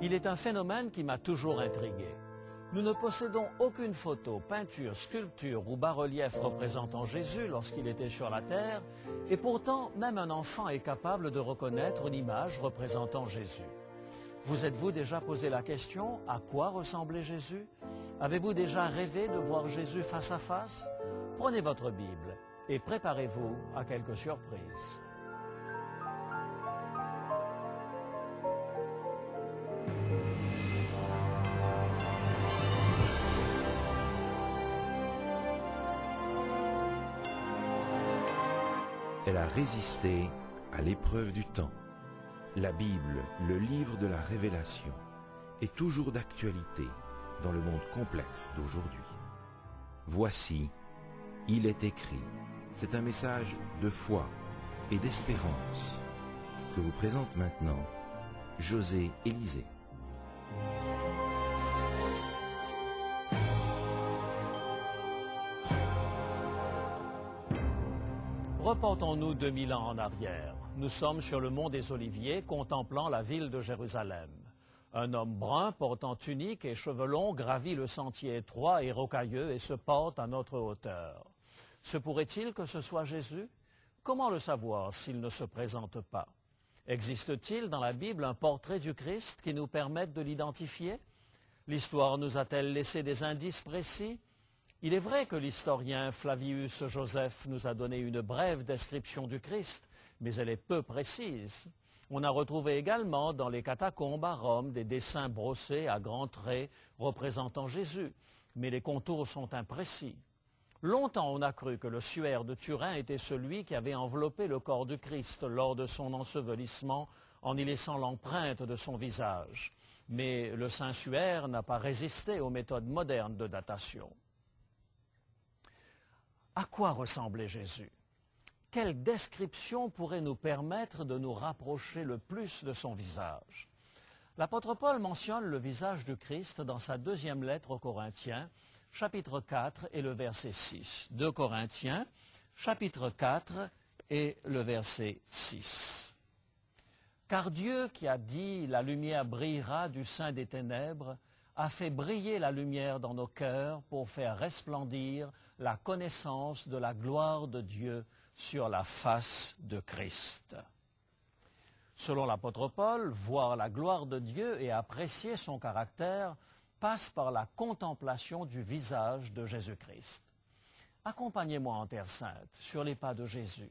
Il est un phénomène qui m'a toujours intrigué. Nous ne possédons aucune photo, peinture, sculpture ou bas-relief représentant Jésus lorsqu'il était sur la terre, et pourtant, même un enfant est capable de reconnaître une image représentant Jésus. Vous êtes-vous déjà posé la question, à quoi ressemblait Jésus? Avez-vous déjà rêvé de voir Jésus face à face? Prenez votre Bible et préparez-vous à quelques surprises. Elle a résisté à l'épreuve du temps. La Bible, le livre de la révélation, est toujours d'actualité dans le monde complexe d'aujourd'hui. Voici, il est écrit. C'est un message de foi et d'espérance que vous présente maintenant José Élisée. Reportons-nous 2000 ans en arrière. Nous sommes sur le mont des Oliviers, contemplant la ville de Jérusalem. Un homme brun, portant tunique et cheveux longs, gravit le sentier étroit et rocailleux et se porte à notre hauteur. Se pourrait-il que ce soit Jésus? Comment le savoir s'il ne se présente pas? Existe-t-il dans la Bible un portrait du Christ qui nous permette de l'identifier? L'histoire nous a-t-elle laissé des indices précis? Il est vrai que l'historien Flavius Joseph nous a donné une brève description du Christ, mais elle est peu précise. On a retrouvé également dans les catacombes à Rome des dessins brossés à grands traits représentant Jésus, mais les contours sont imprécis. Longtemps on a cru que le suaire de Turin était celui qui avait enveloppé le corps du Christ lors de son ensevelissement en y laissant l'empreinte de son visage. Mais le Saint-Suaire n'a pas résisté aux méthodes modernes de datation. À quoi ressemblait Jésus? Quelle description pourrait nous permettre de nous rapprocher le plus de son visage? L'apôtre Paul mentionne le visage du Christ dans sa deuxième lettre aux Corinthiens, chapitre 4 et le verset 6. 2 Corinthiens, chapitre 4 et le verset 6. Car Dieu qui a dit « La lumière brillera du sein des ténèbres » a fait briller la lumière dans nos cœurs pour faire resplendir la connaissance de la gloire de Dieu sur la face de Christ. Selon l'apôtre Paul, voir la gloire de Dieu et apprécier son caractère passe par la contemplation du visage de Jésus-Christ. Accompagnez-moi en Terre Sainte, sur les pas de Jésus,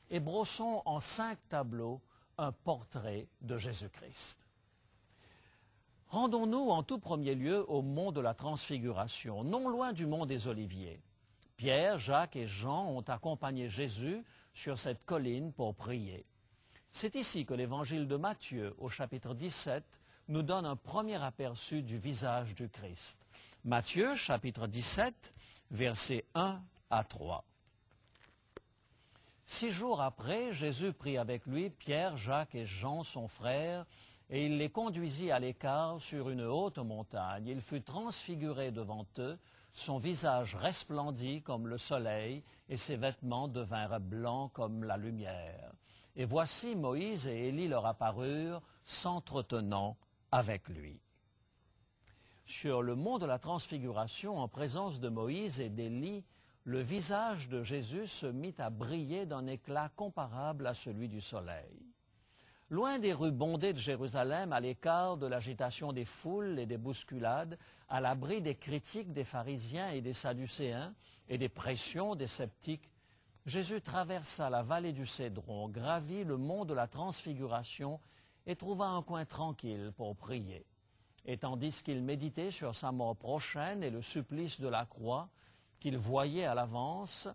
et brossons en 5 tableaux un portrait de Jésus-Christ. Rendons-nous en tout premier lieu au mont de la Transfiguration, non loin du mont des Oliviers. Pierre, Jacques et Jean ont accompagné Jésus sur cette colline pour prier. C'est ici que l'évangile de Matthieu, au chapitre 17, nous donne un premier aperçu du visage du Christ. Matthieu, chapitre 17, versets 1 à 3. 6 jours après, Jésus prit avec lui Pierre, Jacques et Jean, son frère, et il les conduisit à l'écart sur une haute montagne. Il fut transfiguré devant eux, son visage resplendit comme le soleil, et ses vêtements devinrent blancs comme la lumière. Et voici Moïse et Élie leur apparurent, s'entretenant avec lui. Sur le mont de la Transfiguration, en présence de Moïse et d'Élie, le visage de Jésus se mit à briller d'un éclat comparable à celui du soleil. Loin des rues bondées de Jérusalem, à l'écart de l'agitation des foules et des bousculades, à l'abri des critiques des pharisiens et des sadducéens et des pressions des sceptiques, Jésus traversa la vallée du Cédron, gravit le mont de la Transfiguration et trouva un coin tranquille pour prier. Et tandis qu'il méditait sur sa mort prochaine et le supplice de la croix, qu'il voyait à l'avance,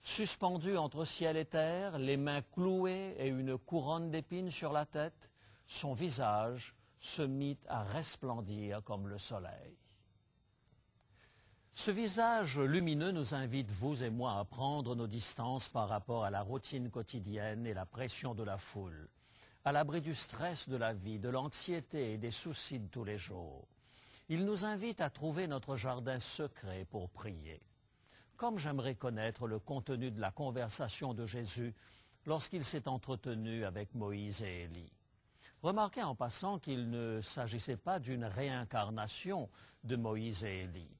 suspendu entre ciel et terre, les mains clouées et une couronne d'épines sur la tête, son visage se mit à resplendir comme le soleil. Ce visage lumineux nous invite, vous et moi, à prendre nos distances par rapport à la routine quotidienne et la pression de la foule, à l'abri du stress de la vie, de l'anxiété et des soucis de tous les jours. Il nous invite à trouver notre jardin secret pour prier. comme j'aimerais connaître le contenu de la conversation de Jésus lorsqu'il s'est entretenu avec Moïse et Élie. Remarquez en passant qu'il ne s'agissait pas d'une réincarnation de Moïse et Élie.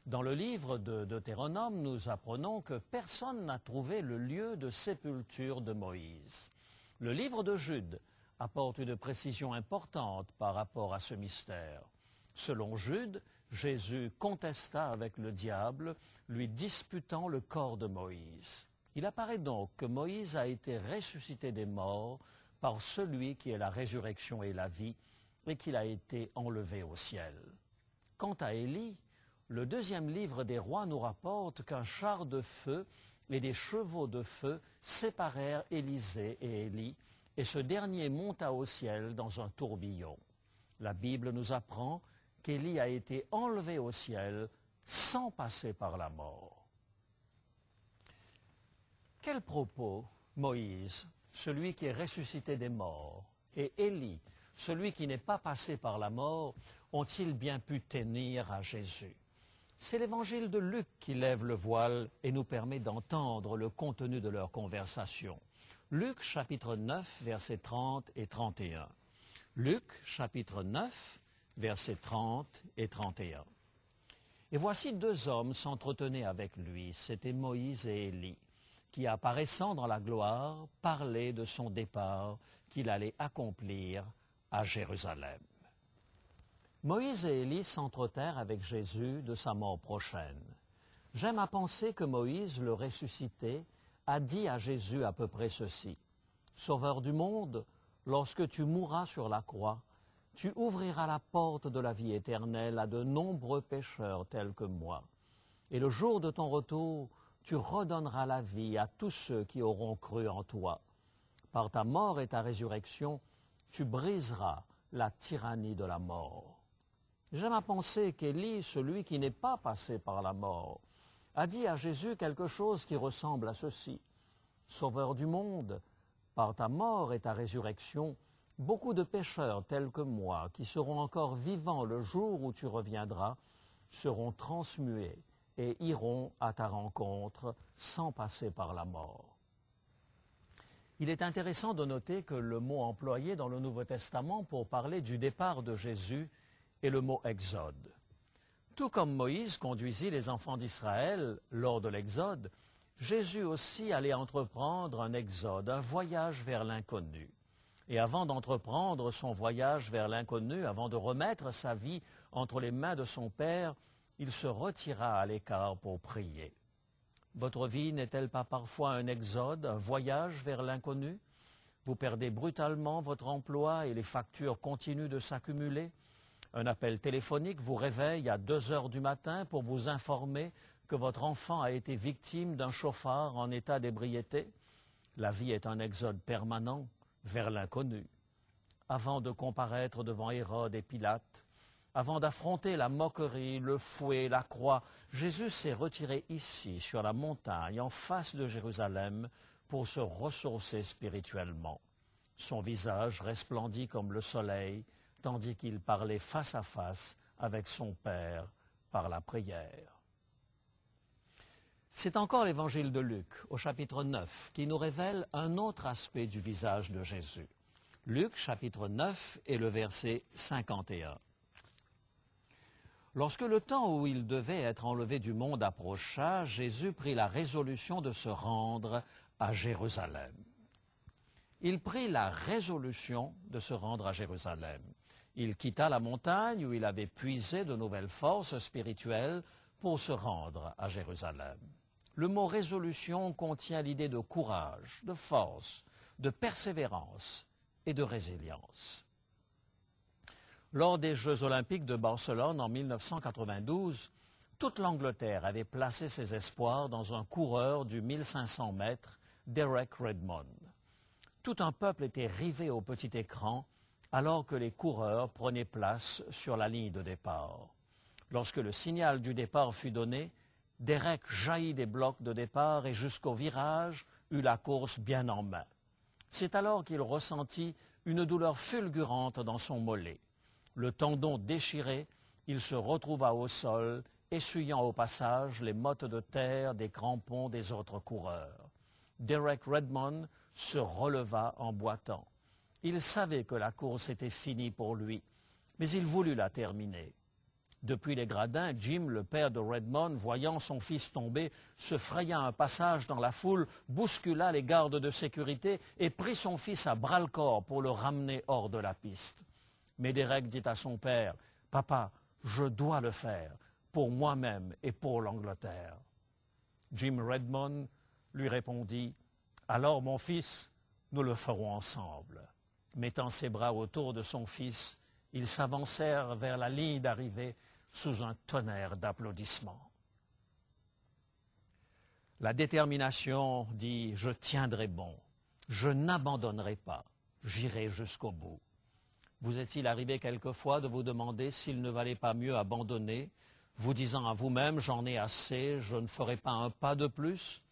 Dans le livre de Deutéronome, nous apprenons que personne n'a trouvé le lieu de sépulture de Moïse. Le livre de Jude apporte une précision importante par rapport à ce mystère. Selon Jude, Jésus contesta avec le diable, lui disputant le corps de Moïse. Il apparaît donc que Moïse a été ressuscité des morts par celui qui est la résurrection et la vie, et qu'il a été enlevé au ciel. Quant à Élie, le deuxième livre des rois nous rapporte qu'un char de feu et des chevaux de feu séparèrent Élisée et Élie, et ce dernier monta au ciel dans un tourbillon. La Bible nous apprend qu'Élie a été enlevé au ciel sans passer par la mort. Quel propos Moïse, celui qui est ressuscité des morts, et Élie, celui qui n'est pas passé par la mort, ont-ils bien pu tenir à Jésus? C'est l'évangile de Luc qui lève le voile et nous permet d'entendre le contenu de leur conversation. Luc, chapitre 9, versets 30 et 31. Luc, chapitre 9, versets 30 et 31. Et voici deux hommes s'entretenaient avec lui, c'étaient Moïse et Élie, qui, apparaissant dans la gloire, parlaient de son départ qu'il allait accomplir à Jérusalem. Moïse et Élie s'entretèrent avec Jésus de sa mort prochaine. J'aime à penser que Moïse, le ressuscité, a dit à Jésus à peu près ceci: « Sauveur du monde, lorsque tu mourras sur la croix, tu ouvriras la porte de la vie éternelle à de nombreux pécheurs tels que moi. Et le jour de ton retour, tu redonneras la vie à tous ceux qui auront cru en toi. Par ta mort et ta résurrection, tu briseras la tyrannie de la mort. » J'aime à penser qu'Élie, celui qui n'est pas passé par la mort, a dit à Jésus quelque chose qui ressemble à ceci: « Sauveur du monde, par ta mort et ta résurrection, beaucoup de pécheurs tels que moi, qui seront encore vivants le jour où tu reviendras, seront transmués et iront à ta rencontre sans passer par la mort. » Il est intéressant de noter que le mot employé dans le Nouveau Testament pour parler du départ de Jésus est le mot « exode ». Tout comme Moïse conduisit les enfants d'Israël lors de l'exode, Jésus aussi allait entreprendre un exode, un voyage vers l'inconnu. Et avant d'entreprendre son voyage vers l'inconnu, avant de remettre sa vie entre les mains de son Père, il se retira à l'écart pour prier. Votre vie n'est-elle pas parfois un exode, un voyage vers l'inconnu? Vous perdez brutalement votre emploi et les factures continuent de s'accumuler. Un appel téléphonique vous réveille à 2 heures du matin pour vous informer que votre enfant a été victime d'un chauffard en état d'ébriété. La vie est un exode permanent vers l'inconnu. Avant de comparaître devant Hérode et Pilate, avant d'affronter la moquerie, le fouet, la croix, Jésus s'est retiré ici, sur la montagne, en face de Jérusalem, pour se ressourcer spirituellement. Son visage resplendit comme le soleil, tandis qu'il parlait face à face avec son Père par la prière. C'est encore l'évangile de Luc, au chapitre 9, qui nous révèle un autre aspect du visage de Jésus. Luc, chapitre 9, et le verset 51. Lorsque le temps où il devait être enlevé du monde approcha, Jésus prit la résolution de se rendre à Jérusalem. Il prit la résolution de se rendre à Jérusalem. Il quitta la montagne où il avait puisé de nouvelles forces spirituelles pour se rendre à Jérusalem. Le mot résolution contient l'idée de courage, de force, de persévérance et de résilience. Lors des Jeux olympiques de Barcelone en 1992, toute l'Angleterre avait placé ses espoirs dans un coureur du 1500 mètres, Derek Redmond. Tout un peuple était rivé au petit écran alors que les coureurs prenaient place sur la ligne de départ. Lorsque le signal du départ fut donné, Derek jaillit des blocs de départ et jusqu'au virage eut la course bien en main. C'est alors qu'il ressentit une douleur fulgurante dans son mollet. Le tendon déchiré, il se retrouva au sol essuyant au passage les mottes de terre des crampons des autres coureurs. Derek Redmond se releva en boitant. Il savait que la course était finie pour lui, mais il voulut la terminer. Depuis les gradins, Jim, le père de Redmond, voyant son fils tomber, se fraya un passage dans la foule, bouscula les gardes de sécurité et prit son fils à bras-le-corps pour le ramener hors de la piste. Mais Derek dit à son père, « Papa, je dois le faire, pour moi-même et pour l'Angleterre. » Jim Redmond lui répondit, « Alors, mon fils, nous le ferons ensemble. » Mettant ses bras autour de son fils, ils s'avancèrent vers la ligne d'arrivée sous un tonnerre d'applaudissements. La détermination dit « Je tiendrai bon, je n'abandonnerai pas, j'irai jusqu'au bout. » Vous est-il arrivé quelquefois de vous demander s'il ne valait pas mieux abandonner, vous disant à vous-même « J'en ai assez, je ne ferai pas un pas de plus » ?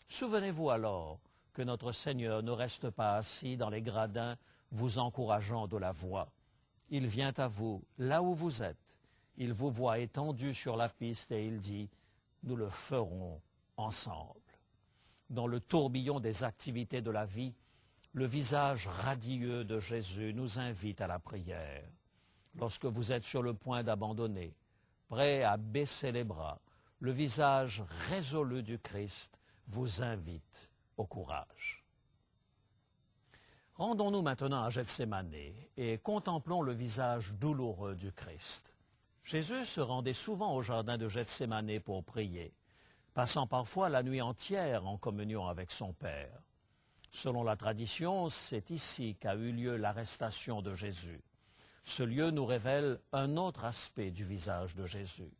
Souvenez-vous alors que notre Seigneur ne reste pas assis dans les gradins vous encourageant de la voix. Il vient à vous, là où vous êtes. Il vous voit étendu sur la piste et il dit « Nous le ferons ensemble. » Dans le tourbillon des activités de la vie, le visage radieux de Jésus nous invite à la prière. Lorsque vous êtes sur le point d'abandonner, prêt à baisser les bras, le visage résolu du Christ vous invite au courage. Rendons-nous maintenant à Gethsémane et contemplons le visage douloureux du Christ. Jésus se rendait souvent au jardin de Gethsémane pour prier, passant parfois la nuit entière en communion avec son Père. Selon la tradition, c'est ici qu'a eu lieu l'arrestation de Jésus. Ce lieu nous révèle un autre aspect du visage de Jésus.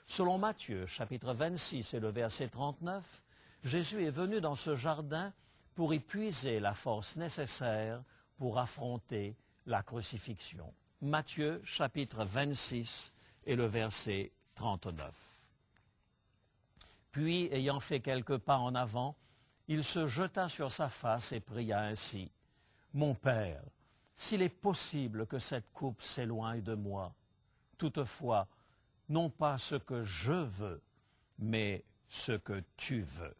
Selon Matthieu, chapitre 26 et le verset 39, Jésus est venu dans ce jardin pour y puiser la force nécessaire pour affronter la crucifixion. Matthieu, chapitre 26 et le verset 39. Puis, ayant fait quelques pas en avant, il se jeta sur sa face et pria ainsi, « Mon Père, s'il est possible que cette coupe s'éloigne de moi, toutefois, non pas ce que je veux, mais ce que tu veux. »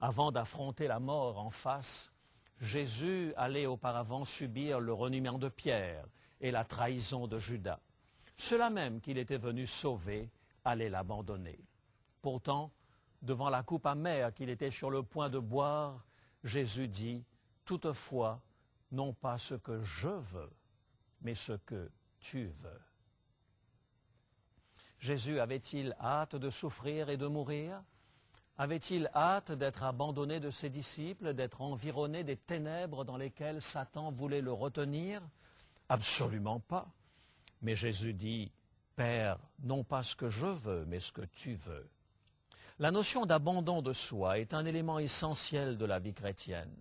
Avant d'affronter la mort en face, Jésus allait auparavant subir le reniement de Pierre et la trahison de Judas. Ceux-là même qu'il était venu sauver allaient l'abandonner. Pourtant, devant la coupe amère qu'il était sur le point de boire, Jésus dit, « Toutefois, non pas ce que je veux, mais ce que tu veux. » Jésus avait-il hâte de souffrir et de mourir? Avait-il hâte d'être abandonné de ses disciples, d'être environné des ténèbres dans lesquelles Satan voulait le retenir? Absolument pas. Mais Jésus dit, « Père, non pas ce que je veux, mais ce que tu veux. » La notion d'abandon de soi est un élément essentiel de la vie chrétienne.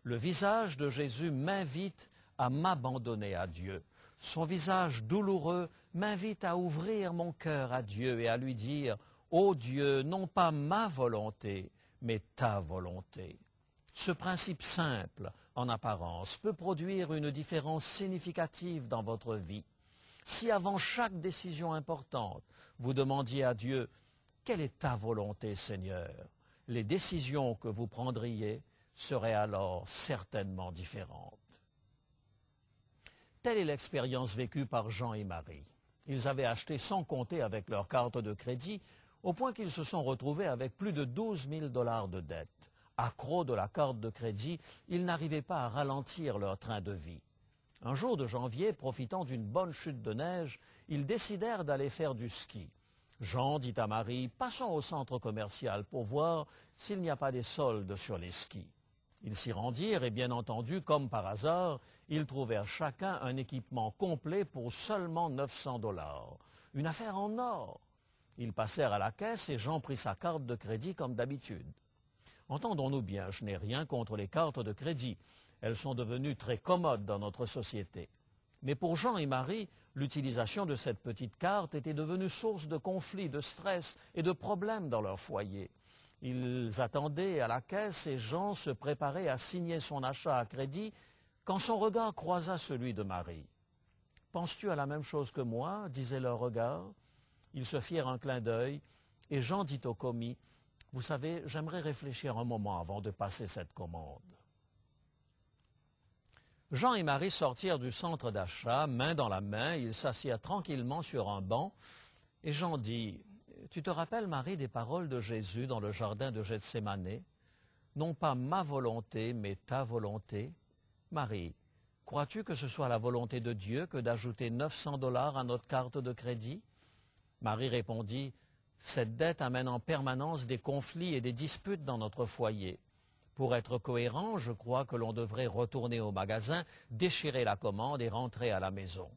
Le visage de Jésus m'invite à m'abandonner à Dieu. Son visage douloureux m'invite à ouvrir mon cœur à Dieu et à lui dire « Ô Dieu, non pas ma volonté, mais ta volonté. » Ce principe simple, en apparence, peut produire une différence significative dans votre vie. Si avant chaque décision importante, vous demandiez à Dieu « Quelle est ta volonté, Seigneur ?» les décisions que vous prendriez seraient alors certainement différentes. Telle est l'expérience vécue par Jean et Marie. Ils avaient acheté sans compter avec leur carte de crédit, au point qu'ils se sont retrouvés avec plus de 12 000 $ de dette. Accros de la carte de crédit, ils n'arrivaient pas à ralentir leur train de vie. Un jour de janvier, profitant d'une bonne chute de neige, ils décidèrent d'aller faire du ski. Jean dit à Marie, « Passons au centre commercial pour voir s'il n'y a pas des soldes sur les skis. » Ils s'y rendirent et bien entendu, comme par hasard, ils trouvèrent chacun un équipement complet pour seulement 900 $. Une affaire en or. Ils passèrent à la caisse et Jean prit sa carte de crédit comme d'habitude. Entendons-nous bien, je n'ai rien contre les cartes de crédit. Elles sont devenues très commodes dans notre société. Mais pour Jean et Marie, l'utilisation de cette petite carte était devenue source de conflits, de stress et de problèmes dans leur foyer. Ils attendaient à la caisse et Jean se préparait à signer son achat à crédit quand son regard croisa celui de Marie. « Penses-tu à la même chose que moi ?» disait leur regard. Ils se firent un clin d'œil, et Jean dit au commis, « Vous savez, j'aimerais réfléchir un moment avant de passer cette commande. » Jean et Marie sortirent du centre d'achat, main dans la main, ils s'assirent tranquillement sur un banc, et Jean dit, « Tu te rappelles, Marie, des paroles de Jésus dans le jardin de Gethsémanée? Non pas ma volonté, mais ta volonté. Marie, crois-tu que ce soit la volonté de Dieu que d'ajouter 900 $ à notre carte de crédit? » Marie répondit, « Cette dette amène en permanence des conflits et des disputes dans notre foyer. Pour être cohérent, je crois que l'on devrait retourner au magasin, déchirer la commande et rentrer à la maison. »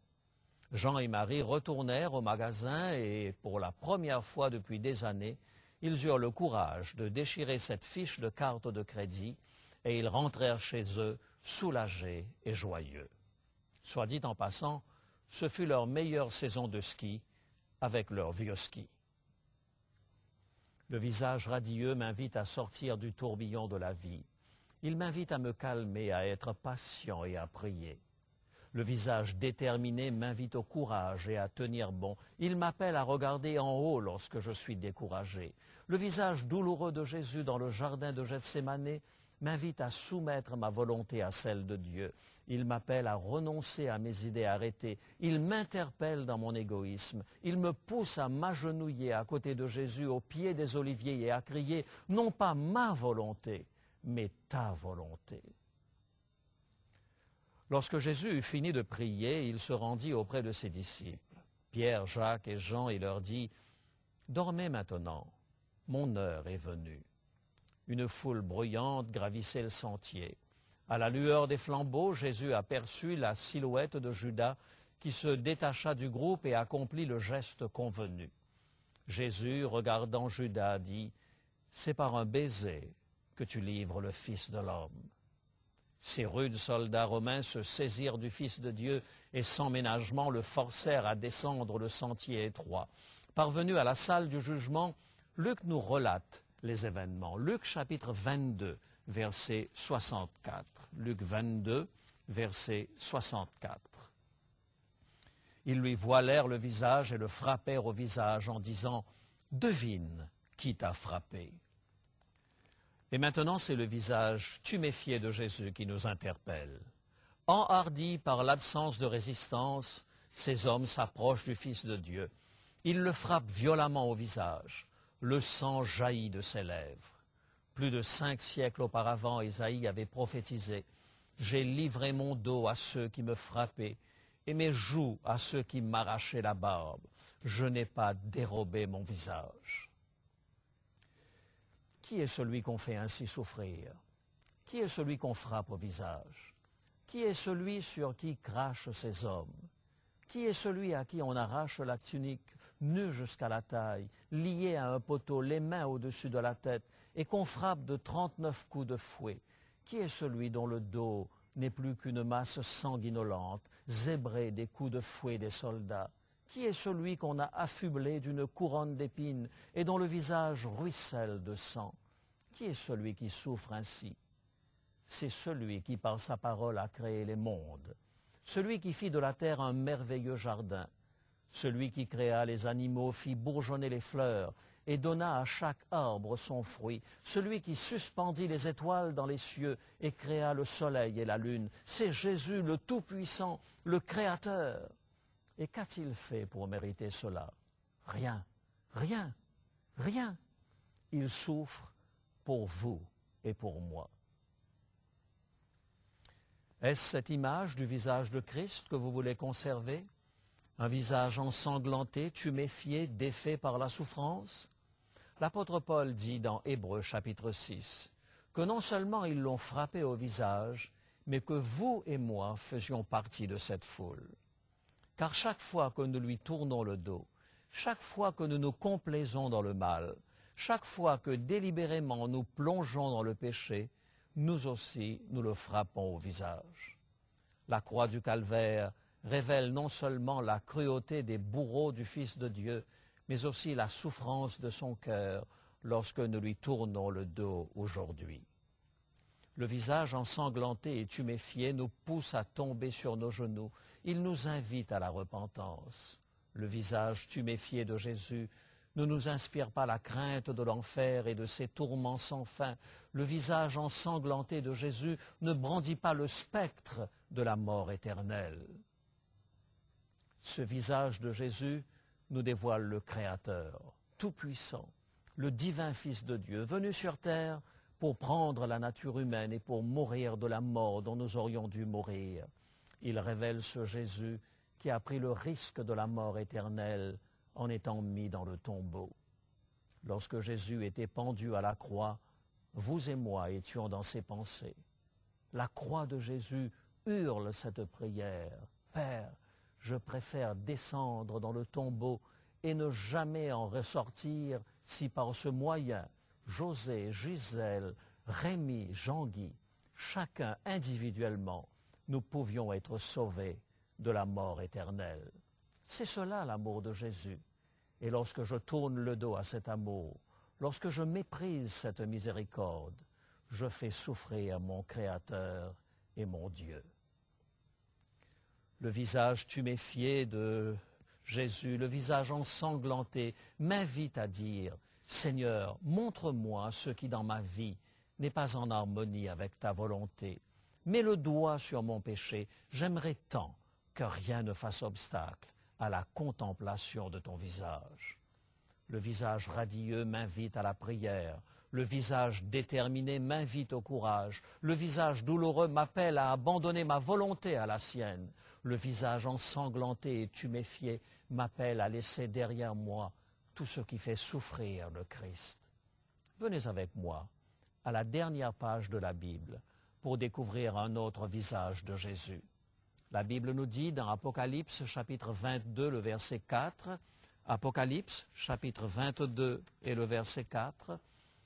Jean et Marie retournèrent au magasin et, pour la première fois depuis des années, ils eurent le courage de déchirer cette fiche de carte de crédit et ils rentrèrent chez eux soulagés et joyeux. Soit dit en passant, ce fut leur meilleure saison de ski avec leur vieux ski. Le visage radieux m'invite à sortir du tourbillon de la vie. Il m'invite à me calmer, à être patient et à prier. Le visage déterminé m'invite au courage et à tenir bon. Il m'appelle à regarder en haut lorsque je suis découragé. Le visage douloureux de Jésus dans le jardin de Gethsémanée m'invite à soumettre ma volonté à celle de Dieu. Il m'appelle à renoncer à mes idées arrêtées. Il m'interpelle dans mon égoïsme. Il me pousse à m'agenouiller à côté de Jésus au pied des oliviers et à crier « Non pas ma volonté, mais ta volonté ». Lorsque Jésus eut fini de prier, il se rendit auprès de ses disciples, Pierre, Jacques et Jean, et leur dit « Dormez maintenant, mon heure est venue. » Une foule bruyante gravissait le sentier. À la lueur des flambeaux, Jésus aperçut la silhouette de Judas qui se détacha du groupe et accomplit le geste convenu. Jésus, regardant Judas, dit « C'est par un baiser que tu livres le Fils de l'homme. » Ces rudes soldats romains se saisirent du Fils de Dieu et sans ménagement le forcèrent à descendre le sentier étroit. Parvenu à la salle du jugement, Luc nous relate les événements. Luc chapitre 22, verset 64. Luc 22, verset 64. Ils lui voilèrent le visage et le frappèrent au visage en disant « Devine qui t'a frappé ». Et maintenant, c'est le visage tuméfié de Jésus qui nous interpelle. Enhardis par l'absence de résistance, ces hommes s'approchent du Fils de Dieu. Ils le frappent violemment au visage. Le sang jaillit de ses lèvres. Plus de 5 siècles auparavant, Isaïe avait prophétisé « J'ai livré mon dos à ceux qui me frappaient et mes joues à ceux qui m'arrachaient la barbe. Je n'ai pas dérobé mon visage. » Qui est celui qu'on fait ainsi souffrir? Qui est celui qu'on frappe au visage? Qui est celui sur qui crachent ces hommes? Qui est celui à qui on arrache la tunique, nue jusqu'à la taille, lié à un poteau, les mains au-dessus de la tête, et qu'on frappe de 39 coups de fouet? Qui est celui dont le dos n'est plus qu'une masse sanguinolente, zébrée des coups de fouet des soldats? Qui est celui qu'on a affublé d'une couronne d'épines et dont le visage ruisselle de sang? Qui est celui qui souffre ainsi? C'est celui qui, par sa parole, a créé les mondes. Celui qui fit de la terre un merveilleux jardin. Celui qui créa les animaux, fit bourgeonner les fleurs et donna à chaque arbre son fruit. Celui qui suspendit les étoiles dans les cieux et créa le soleil et la lune. C'est Jésus, le Tout-Puissant, le Créateur. Et qu'a-t-il fait pour mériter cela? Rien, rien, rien. Il souffre pour vous et pour moi. Est-ce cette image du visage de Christ que vous voulez conserver? Un visage ensanglanté, tuméfié, défait par la souffrance? L'apôtre Paul dit dans Hébreux chapitre 6 que non seulement ils l'ont frappé au visage, mais que vous et moi faisions partie de cette foule. Car chaque fois que nous lui tournons le dos, chaque fois que nous nous complaisons dans le mal, chaque fois que délibérément nous plongeons dans le péché, nous aussi nous le frappons au visage. La croix du calvaire révèle non seulement la cruauté des bourreaux du Fils de Dieu, mais aussi la souffrance de son cœur lorsque nous lui tournons le dos aujourd'hui. Le visage ensanglanté et tuméfié nous pousse à tomber sur nos genoux. Il nous invite à la repentance. Le visage tuméfié de Jésus ne nous inspire pas la crainte de l'enfer et de ses tourments sans fin. Le visage ensanglanté de Jésus ne brandit pas le spectre de la mort éternelle. Ce visage de Jésus nous dévoile le Créateur, tout-puissant, le divin Fils de Dieu, venu sur terre pour prendre la nature humaine et pour mourir de la mort dont nous aurions dû mourir. Il révèle ce Jésus qui a pris le risque de la mort éternelle en étant mis dans le tombeau. Lorsque Jésus était pendu à la croix, vous et moi étions dans ses pensées. La croix de Jésus hurle cette prière. Père, je préfère descendre dans le tombeau et ne jamais en ressortir si par ce moyen, José, Gisèle, Rémi, Jean-Guy, chacun individuellement, nous pouvions être sauvés de la mort éternelle. C'est cela l'amour de Jésus. Et lorsque je tourne le dos à cet amour, lorsque je méprise cette miséricorde, je fais souffrir mon Créateur et mon Dieu. Le visage tuméfié de Jésus, le visage ensanglanté, m'invite à dire « Seigneur, montre-moi ce qui dans ma vie n'est pas en harmonie avec ta volonté. Mets le doigt sur mon péché, j'aimerais tant que rien ne fasse obstacle à la contemplation de ton visage. » Le visage radieux m'invite à la prière. Le visage déterminé m'invite au courage. Le visage douloureux m'appelle à abandonner ma volonté à la sienne. Le visage ensanglanté et tuméfié m'appelle à laisser derrière moi tout ce qui fait souffrir le Christ. Venez avec moi à la dernière page de la Bible pour découvrir un autre visage de Jésus. La Bible nous dit dans Apocalypse chapitre 22, le verset 4, Apocalypse chapitre 22 et le verset 4,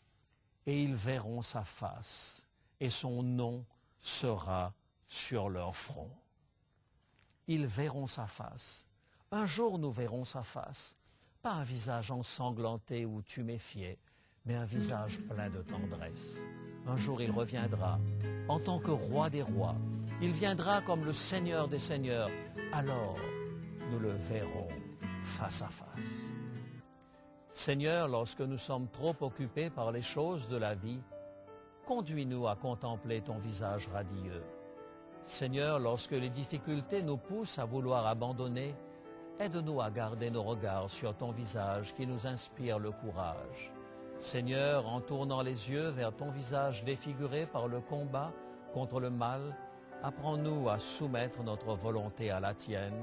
« Et ils verront sa face, et son nom sera sur leur front. » Ils verront sa face. Un jour nous verrons sa face, pas un visage ensanglanté ou tuméfié, mais un visage plein de tendresse. Un jour il reviendra en tant que roi des rois. Il viendra comme le Seigneur des seigneurs. Alors nous le verrons face à face. Seigneur, lorsque nous sommes trop occupés par les choses de la vie, conduis-nous à contempler ton visage radieux. Seigneur, lorsque les difficultés nous poussent à vouloir abandonner, aide-nous à garder nos regards sur ton visage qui nous inspire le courage. Seigneur, en tournant les yeux vers ton visage défiguré par le combat contre le mal, apprends-nous à soumettre notre volonté à la tienne,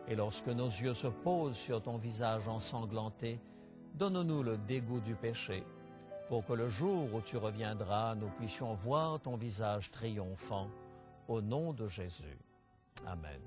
et lorsque nos yeux se posent sur ton visage ensanglanté, donne-nous le dégoût du péché, pour que le jour où tu reviendras, nous puissions voir ton visage triomphant. Au nom de Jésus. Amen.